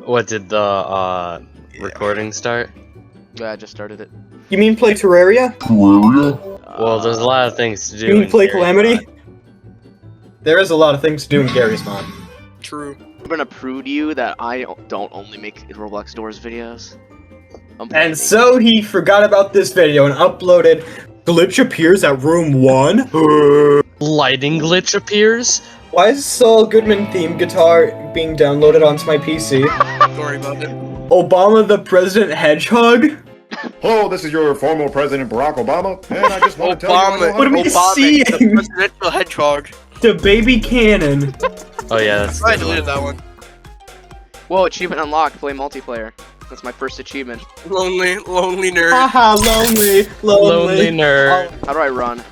What did the recording start? Yeah, I just started it. You mean play Terraria? Well, there's a lot of things to do. You mean in play Garry's Calamity? mod. There is a lot of things to do in Garry's mod. True. I'm gonna prove to you that I don't only make Roblox Doors videos. And so he forgot about this video and uploaded glitch appears at room 1. Lighting glitch appears. Why is Saul Goodman theme guitar being downloaded onto my PC? Don't worry about it. Obama the President Hedgehog? Hello, this is your former President Barack Obama, and I just want to tell you I know how What am I Obama, seeing? the presidential hedgehog. The baby cannon. Oh yeah, that's. a I good one. deleted that one. Whoa, achievement unlocked, play multiplayer. That's my first achievement. Lonely nerd. Haha, lonely. Lonely nerd. How do I run?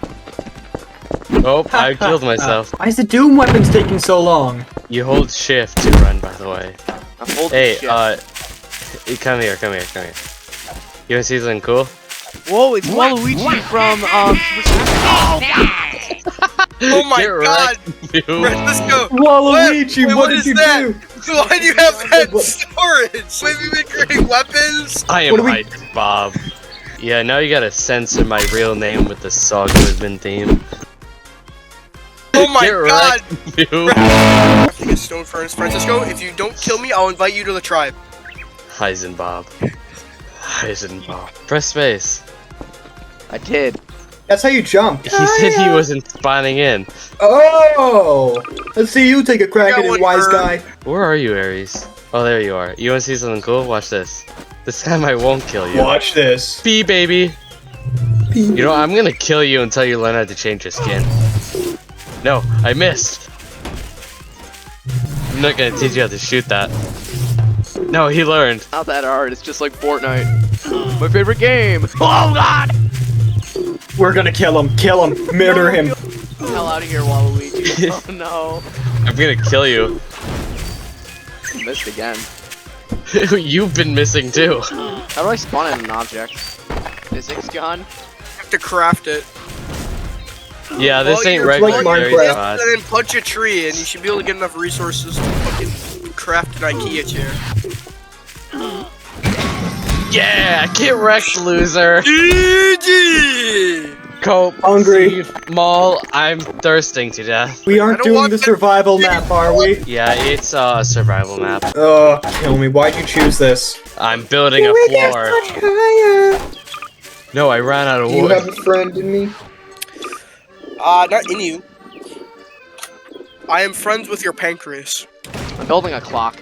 Oh, I killed myself. Why is the Doom weapons taking so long? You hold shift to run, by the way. I'm holding Hey, shit. come here. You wanna see something cool? Whoa, it's Waluigi from Oh my Get god! wrecked, dude. Let's go! Waluigi, Wait, what is did you that? do? Why do you have that storage? Have you been creating weapons? I am What do we- hyped, Bob. Yeah, now you gotta censor my real name with the Saul Goodman theme. Oh my Get god! wrecked, dude. Crafting a stone furnace, Francisco. If you don't kill me, I'll invite you to the tribe. Heisenbob. Press space. I did. That's how you jump. He said he wasn't spawning in. Oh! Let's see you take a crack Got at it, one wise bird. guy. Where are you, Aries? Oh, there you are. You wanna see something cool? Watch this. This time I won't kill you. Watch this. Bee, baby. You know, I'm gonna kill you until you learn how to change your skin. No, I missed. I'm not gonna teach you how to shoot that. No, he learned. Not that hard, it's just like Fortnite. My favorite game! Oh god! We're gonna kill him, murder him. Hell out of here, Waluigi. Oh no. I'm gonna kill you. Missed again. You've been missing too. How do I spawn in an object? Physics gun? You have to craft it. Yeah, this Well, ain't you're regular like Gary's Minecraft. mod. And then punch a tree, and you should be able to get enough resources to fucking craft an IKEA chair. Yeah, get wrecked, loser. GG! Cope, Hungry. Steve, Maul, I'm thirsting to death. We I aren't don't doing want the that- survival map, are we? Yeah, it's a survival map. Kill me. Why'd you choose this? I'm building a floor. No, I ran out of You wood. have a friend in me? Not in you. I am friends with your pancreas. I'm building a clock.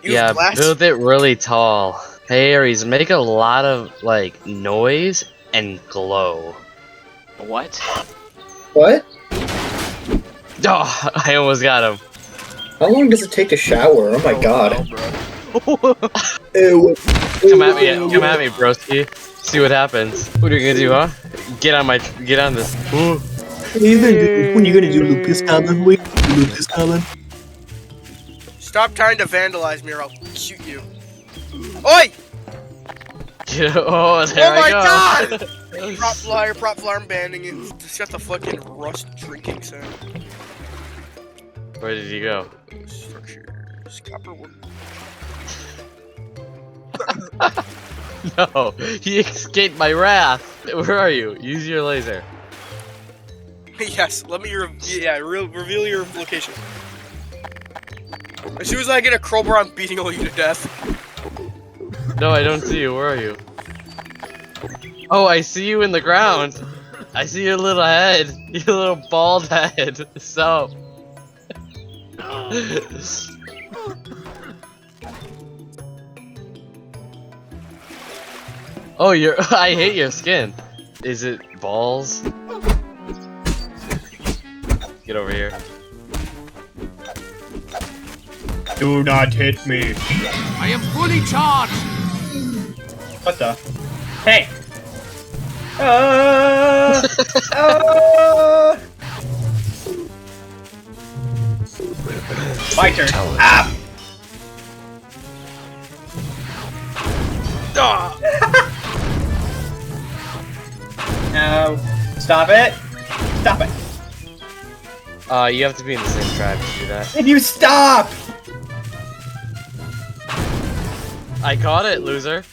Use Yeah, glass. build it really tall. Hey Aries, make a lot of like noise and glow. What? What? Oh, I almost got him. How long does it take to shower? Oh my god. Bro. Ew. Come at me, broski. See what happens. What are you gonna do, huh? Get on this. Ooh. What are you gonna do? When you gonna do Lucas Collin? Wait, Lucas Collin? Stop trying to vandalize me or I'll shoot you. Oi! Oh, there Oh my I go. god! Prop flyer, I'm banning you. Just got the fucking rust drinking sound. Where did he go? Structures, copper wood. No, he escaped my wrath. Where are you? Use your laser. Yes, let me reveal your location. As soon as I get a crowbar, I'm beating all you to death. No, I don't see you. Where are you? Oh, I see you in the ground. I see your little head. Your little bald head. So. Oh, I hate your skin. Is it balls? Get over here. Do not hit me. I am fully charged! What the? Hey! My turn. Ah! No. Stop it. Stop it. You have to be in the same tribe to do that. And you stop! I caught it, loser.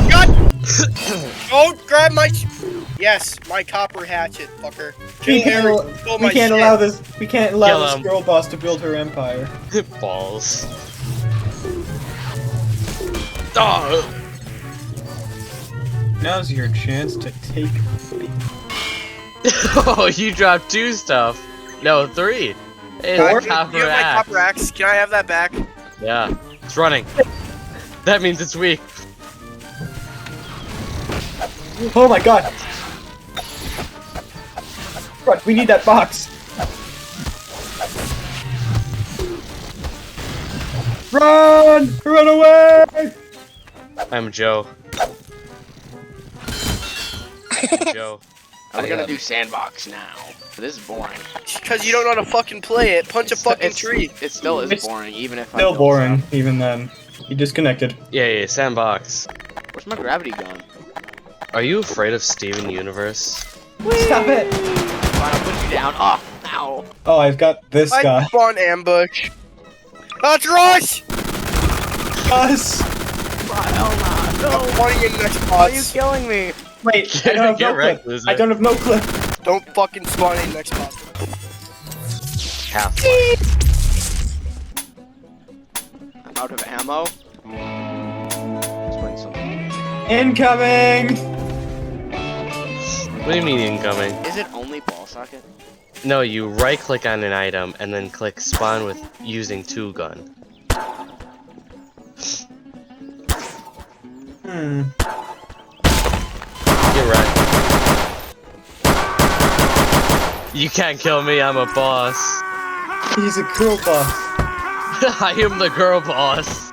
God! Don't grab my. Yes, my copper hatchet, fucker. We can't, Stole we my can't shit. allow this. We can't allow Kill this him. girl boss to build her empire. Balls. Oh. Now's your chance to take. Oh, you dropped 2 stuff. No, 3. Hey, Four? it's a You copper have my axe. copper axe. Can I have that back? Yeah, it's running. That means it's weak. Oh my god! Right, we need that box. Run! Run away! I'm Joe. I'm Joe. Are we gonna do Sandbox now? This is boring. Because you don't know how to fucking play it. Punch a fucking It's- tree. It still is It's boring, even if I Still build boring, stuff. even then. You disconnected. Yeah, Sandbox. Where's my gravity gun? Are you afraid of Steven Universe? Stop it! Fine, I'll put you down. Oh, ow. Oh, I've got this I guy. spawn ambush. Let's rush! Us! I'm wanting in next Why are you spots. killing me? Wait, I don't have Get no wrecked, clip. loser. I don't have no clip. Don't fucking spawn in next spot. Half. I'm out of ammo. Let's bring something. Incoming! What do you mean incoming? Is it only ball socket? No, you right click on an item and then click spawn with using 2 gun. Hmm. Get right. You can't kill me, I'm a boss. He's a girl boss. I am the girl boss.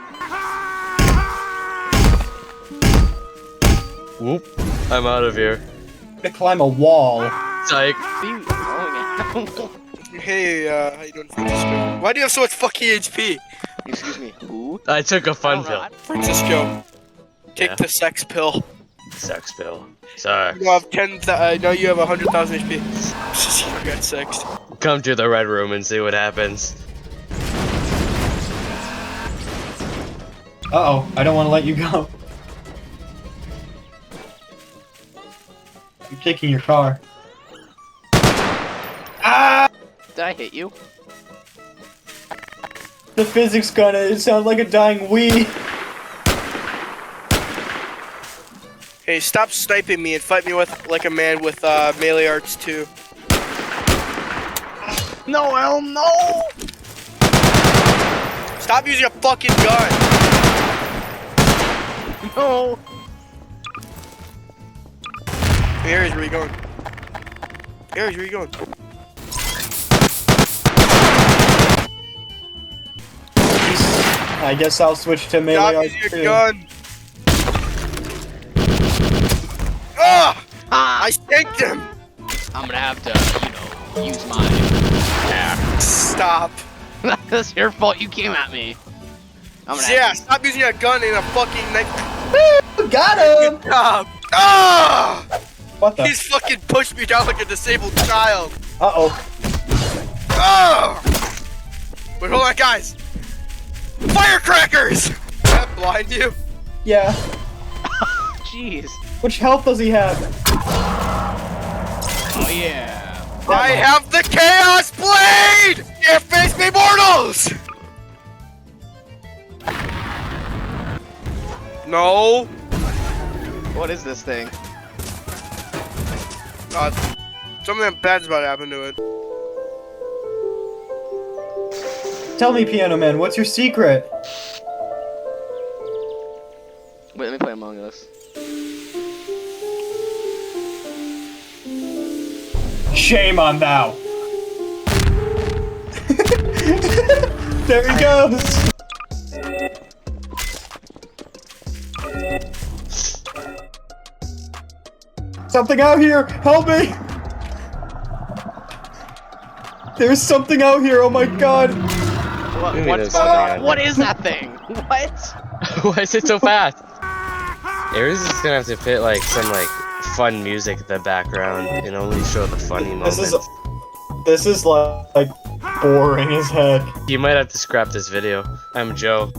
Whoop. I'm out of here. To climb a wall. Psych. What are you throwing at? Hey, how you doing, Francisco? Why do you have so much fucking HP? Excuse me, who? I took a fun pill. Francisco, take Yeah. the sex pill. Sex pill. Sorry. You have 10. No, you have 100,000 HP. You got sex. Come to the red room and see what happens. Uh-oh, I don't want to let you go. I'm kicking your car. Ah! Did I hit you? The physics gun, it sounds like a dying Wii. Hey, stop sniping me and fight me with like a man with melee arts too. No, hell no! Stop using a fucking gun. No! Hey, Aries, where you going? Aries, where you going? I guess I'll switch to melee Stop arts using too. your gun. Ah! Ah! I stanked him. I'm gonna have to, use my axe. Stop. That's your fault, you came at me. I'm gonna Yeah, have to, stop using a gun in a fucking knife. Got him! Stop. Ah! What the? He's fucking pushed me down like a disabled child. Uh-oh. Ah! Wait, hold on, guys. Firecrackers! Did that blind you? Yeah. jeez. Which health does he have? Oh yeah. I have the Chaos Blade! You face me, mortals! No. What is this thing? Something bad's about to happen to it. Tell me, Piano Man, what's your secret? Wait, let me play Among Us. Shame on thou. There he goes. Something out here! Help me! There's something out here, oh my god! What, Maybe what's there's going something on? out What there. is that thing? What? Why is it so fast? Ares is gonna have to fit like some like fun music in the background and only show the funny moments. This is like boring as heck. You might have to scrap this video. I'm Joe.